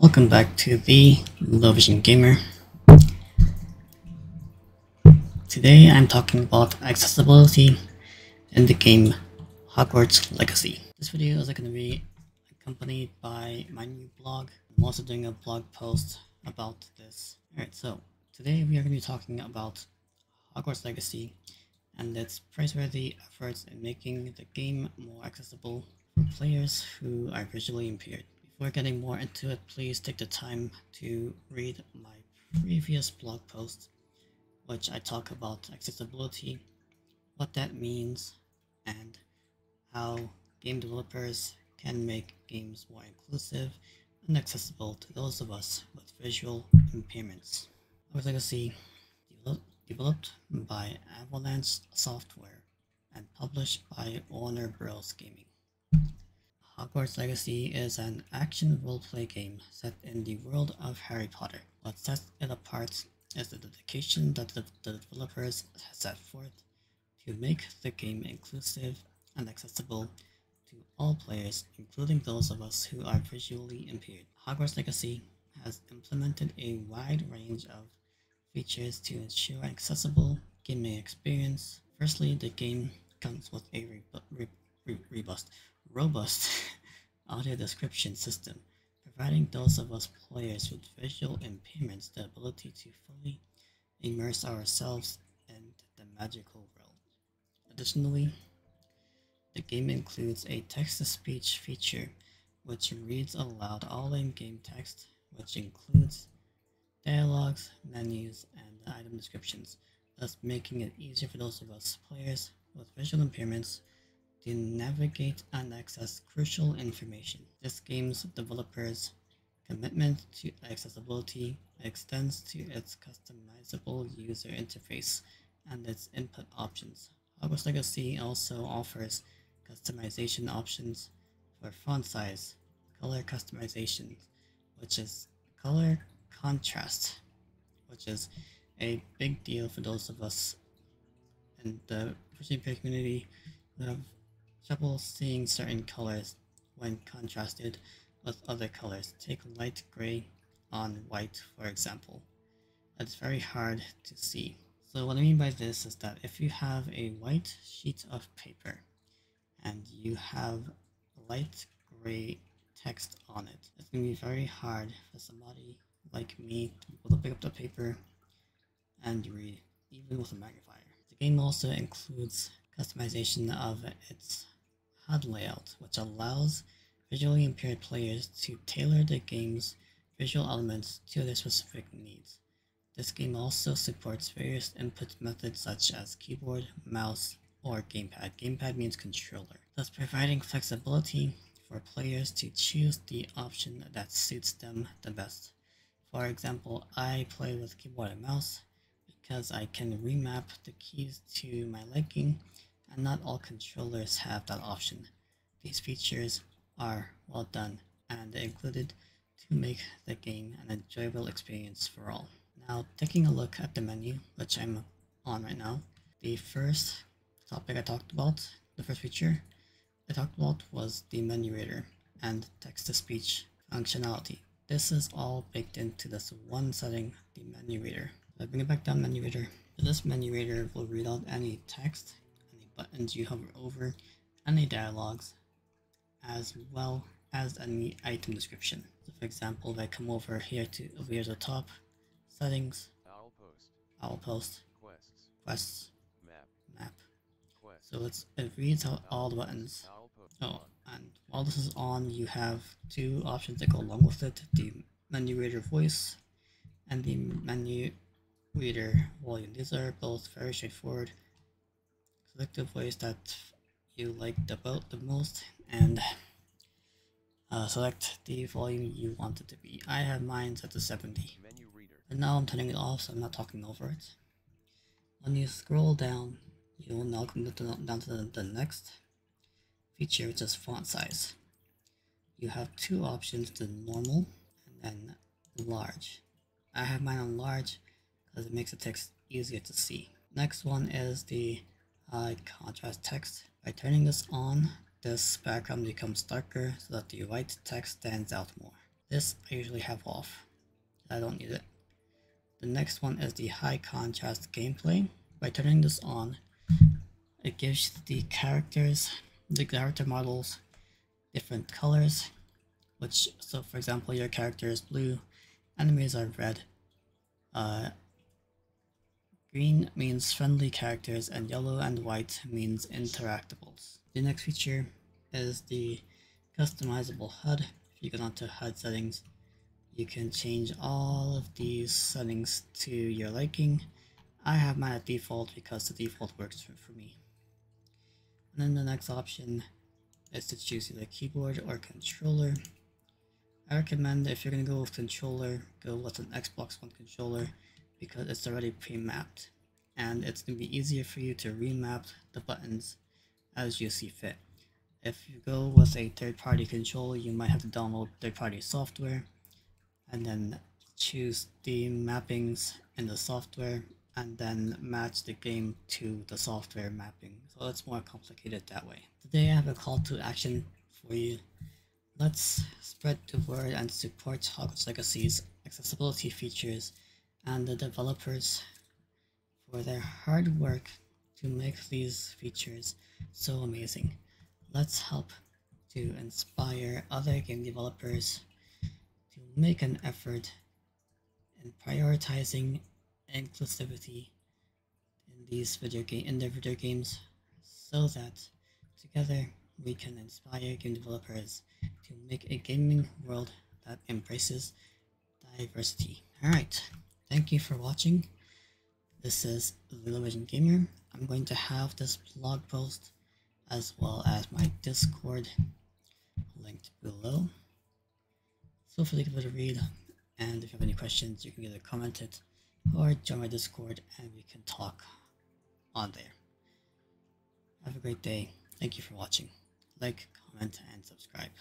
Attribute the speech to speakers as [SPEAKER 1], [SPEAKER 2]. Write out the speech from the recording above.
[SPEAKER 1] Welcome back to the Lowvision Gamer. Today I'm talking about accessibility in the game Hogwarts Legacy. This video is going to be accompanied by my new blog. I'm also doing a blog post about this. Alright, so today we are going to be talking about Hogwarts Legacy and its praiseworthy efforts in making the game more accessible for players who are visually impaired. Before getting more into it, please take the time to read my previous blog post, which I talk about accessibility, what that means, and how game developers can make games more inclusive and accessible to those of us with visual impairments. Hogwarts Legacy, developed by Avalanche Software and published by Warner Bros. Gaming. Hogwarts Legacy is an action role-play game set in the world of Harry Potter. What sets it apart is the dedication that the developers have set forth to make the game inclusive and accessible to all players, including those of us who are visually impaired. Hogwarts Legacy has implemented a wide range of features to ensure an accessible gaming experience. Firstly, the game comes with a robust audio description system, providing those of us players with visual impairments the ability to fully immerse ourselves in the magical world. Additionally, the game includes a text-to-speech feature which reads aloud all in-game text, which includes dialogues, menus, and item descriptions, thus making it easier for those of us players with visual impairments to navigate and access crucial information. This game's developers' commitment to accessibility extends to its customizable user interface and its input options. Hogwarts Legacy also offers customization options for font size, color customization, which is color contrast, which is a big deal for those of us in the visually impaired community who have trouble seeing certain colors when contrasted with other colors. Take light gray on white, for example. It's very hard to see. So what I mean by this is that if you have a white sheet of paper and you have light gray text on it, it's going to be very hard for somebody like me to be able to pick up the paper and read, even with a magnifier. The game also includes customization of its HUD layout, which allows visually impaired players to tailor the game's visual elements to their specific needs. This game also supports various input methods such as keyboard, mouse, or gamepad. Gamepad means controller, thus providing flexibility for players to choose the option that suits them the best. For example, I play with keyboard and mouse because I can remap the keys to my liking, and not all controllers have that option. These features are well done and included to make the game an enjoyable experience for all. Now, taking a look at the menu, which I'm on right now, the first topic I talked about, the first feature I talked about was the menu reader and text-to-speech functionality. This is all baked into this one setting, the menu reader. If I bring it back down, menu reader. This menu reader will read out any text, any buttons you hover over, any dialogues, as well as any item description. So for example, if I come over here to the top, settings, outpost, quests, map. So it reads out all the buttons. Oh, and while this is on, you have two options that go along with it: the menu reader voice and the menu reader volume. These are both very straightforward. Select the voice that you like the most and select the volume you want it to be. I have mine set to 70. And now I'm turning it off so I'm not talking over it. When you scroll down, you will now come down to the next feature, which is font size. You have two options, the normal and then large. I have mine on large because it makes the text easier to see. Next one is the high contrast text. By turning this on, this background becomes darker so that the white text stands out more. This I usually have off. I don't need it. The next one is the high contrast gameplay. By turning this on, it gives the character models, different colors, so for example, your character is blue, enemies are red, green means friendly characters, and yellow and white means interactables. The next feature is the customizable HUD. If you go onto HUD settings, you can change all of these settings to your liking. I have mine at default because the default works for me. And then the next option is to choose either keyboard or controller. I recommend if you're going to go with controller, go with an Xbox One controller because it's already pre-mapped and it's going to be easier for you to remap the buttons as you see fit. If you go with a third-party controller, you might have to download third-party software and then choose the mappings in the software and then match the game to the software mapping. So it's more complicated that way. Today I have a call to action for you. Let's spread the word and support Hogwarts Legacy's accessibility features and the developers for their hard work to make these features so amazing. Let's help to inspire other game developers to make an effort in prioritizing inclusivity in their video games so that together we can inspire game developers to make a gaming world that embraces diversity. Alright, thank you for watching. This is the Lowvision Gamer. I'm going to have this blog post as well as my Discord linked below. So feel free to give it a read, and if you have any questions, you can either comment it or join my Discord and we can talk on there. Have a great day. Thank you for watching. Like, comment, and subscribe.